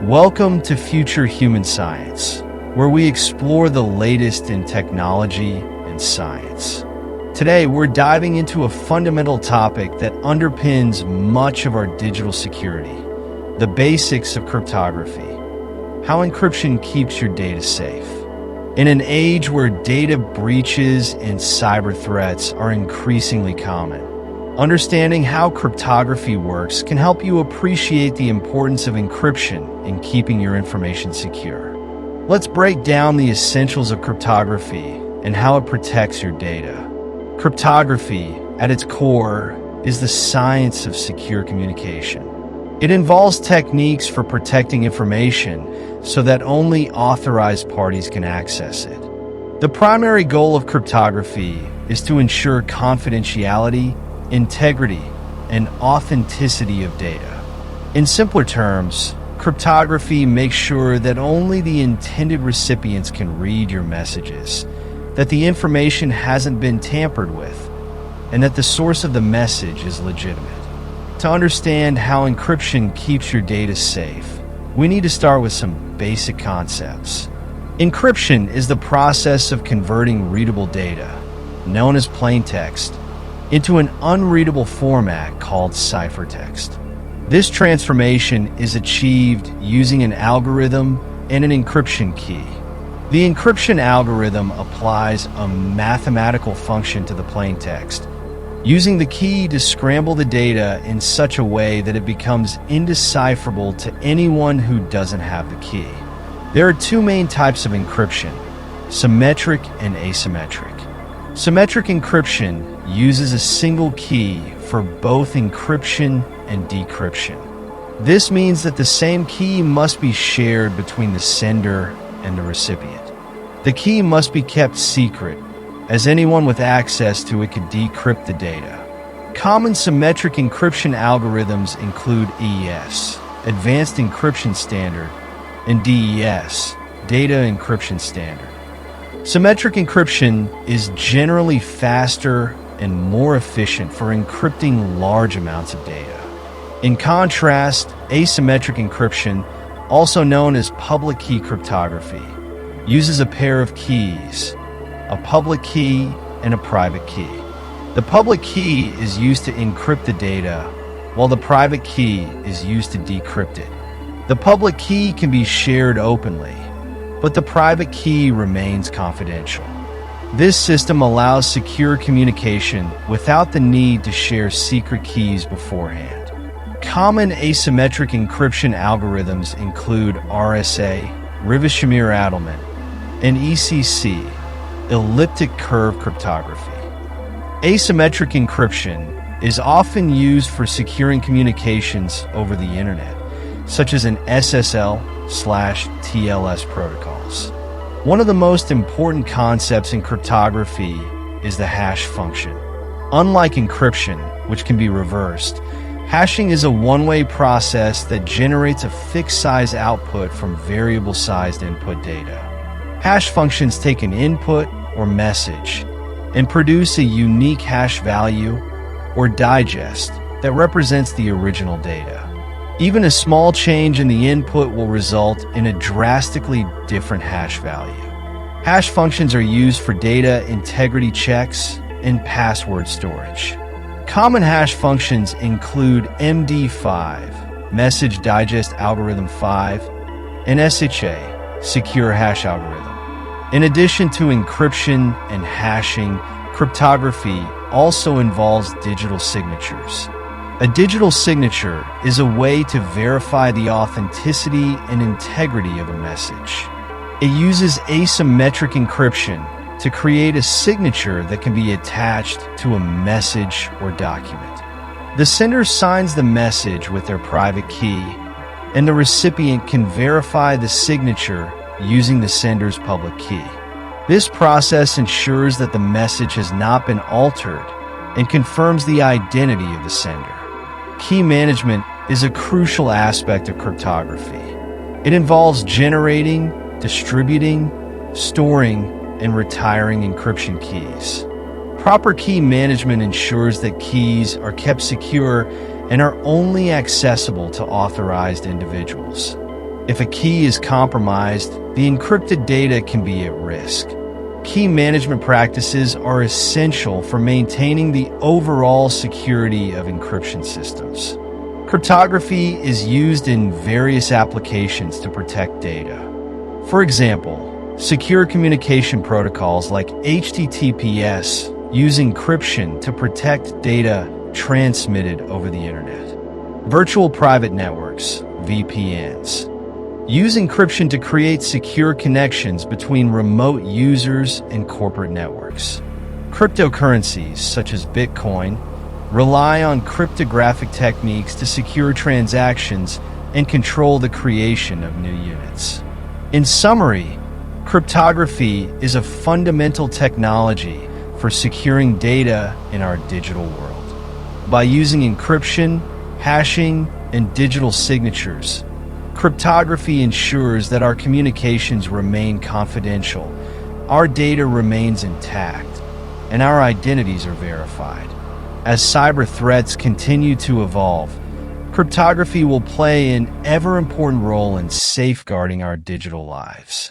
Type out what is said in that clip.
Welcome to Future Human Science, where we explore the latest in technology and science. Today, we're diving into a fundamental topic that underpins much of our digital security, the basics of cryptography, how encryption keeps your data safe. In an age where data breaches and cyber threats are increasingly common, understanding how cryptography works can help you appreciate the importance of encryption in keeping your information secure. Let's break down the essentials of cryptography and how it protects your data. Cryptography, at its core, is the science of secure communication. It involves techniques for protecting information so that only authorized parties can access it. The primary goal of cryptography is to ensure confidentiality, integrity, and authenticity of data. In simpler terms, cryptography makes sure that only the intended recipients can read your messages, that the information hasn't been tampered with, and that the source of the message is legitimate. To understand how encryption keeps your data safe, we need to start with some basic concepts. Encryption is the process of converting readable data, known as plaintext, into an unreadable format called ciphertext. This transformation is achieved using an algorithm and an encryption key. The encryption algorithm applies a mathematical function to the plaintext, using the key to scramble the data in such a way that it becomes indecipherable to anyone who doesn't have the key. There are two main types of encryption: symmetric and asymmetric. Symmetric encryption uses a single key for both encryption and decryption. This means that the same key must be shared between the sender and the recipient. The key must be kept secret, as anyone with access to it could decrypt the data. Common symmetric encryption algorithms include ES, Advanced Encryption Standard, and DES, Data Encryption Standard. Symmetric encryption is generally faster and more efficient for encrypting large amounts of data. In contrast, asymmetric encryption, also known as public key cryptography, uses a pair of keys, a public key and a private key. The public key is used to encrypt the data, while the private key is used to decrypt it. The public key can be shared openly, but the private key remains confidential. This system allows secure communication without the need to share secret keys beforehand. Common asymmetric encryption algorithms include RSA, Rives-Shamir-Adleman, and ECC, elliptic curve cryptography. Asymmetric encryption is often used for securing communications over the internet, such as an SSL/TLS protocols. One of the most important concepts in cryptography is the hash function. Unlike encryption, which can be reversed, hashing is a one-way process that generates a fixed-size output from variable-sized input data. Hash functions take an input or message and produce a unique hash value or digest that represents the original data. Even a small change in the input will result in a drastically different hash value. Hash functions are used for data integrity checks and password storage. Common hash functions include MD5, Message Digest Algorithm 5, and SHA, Secure Hash Algorithm. In addition to encryption and hashing, cryptography also involves digital signatures. A digital signature is a way to verify the authenticity and integrity of a message. It uses asymmetric encryption to create a signature that can be attached to a message or document. The sender signs the message with their private key, and the recipient can verify the signature using the sender's public key. This process ensures that the message has not been altered and confirms the identity of the sender. Key management is a crucial aspect of cryptography. It involves generating, distributing, storing, and retiring encryption keys. Proper key management ensures that keys are kept secure and are only accessible to authorized individuals. If a key is compromised, the encrypted data can be at risk. Key management practices are essential for maintaining the overall security of encryption systems. Cryptography is used in various applications to protect data. For example, secure communication protocols like HTTPS use encryption to protect data transmitted over the internet. Virtual private networks, VPNs, use encryption to create secure connections between remote users and corporate networks. Cryptocurrencies, such as Bitcoin, rely on cryptographic techniques to secure transactions and control the creation of new units. In summary, cryptography is a fundamental technology for securing data in our digital world. By using encryption, hashing, and digital signatures, cryptography ensures that our communications remain confidential, our data remains intact, and our identities are verified. As cyber threats continue to evolve, cryptography will play an ever-important role in safeguarding our digital lives.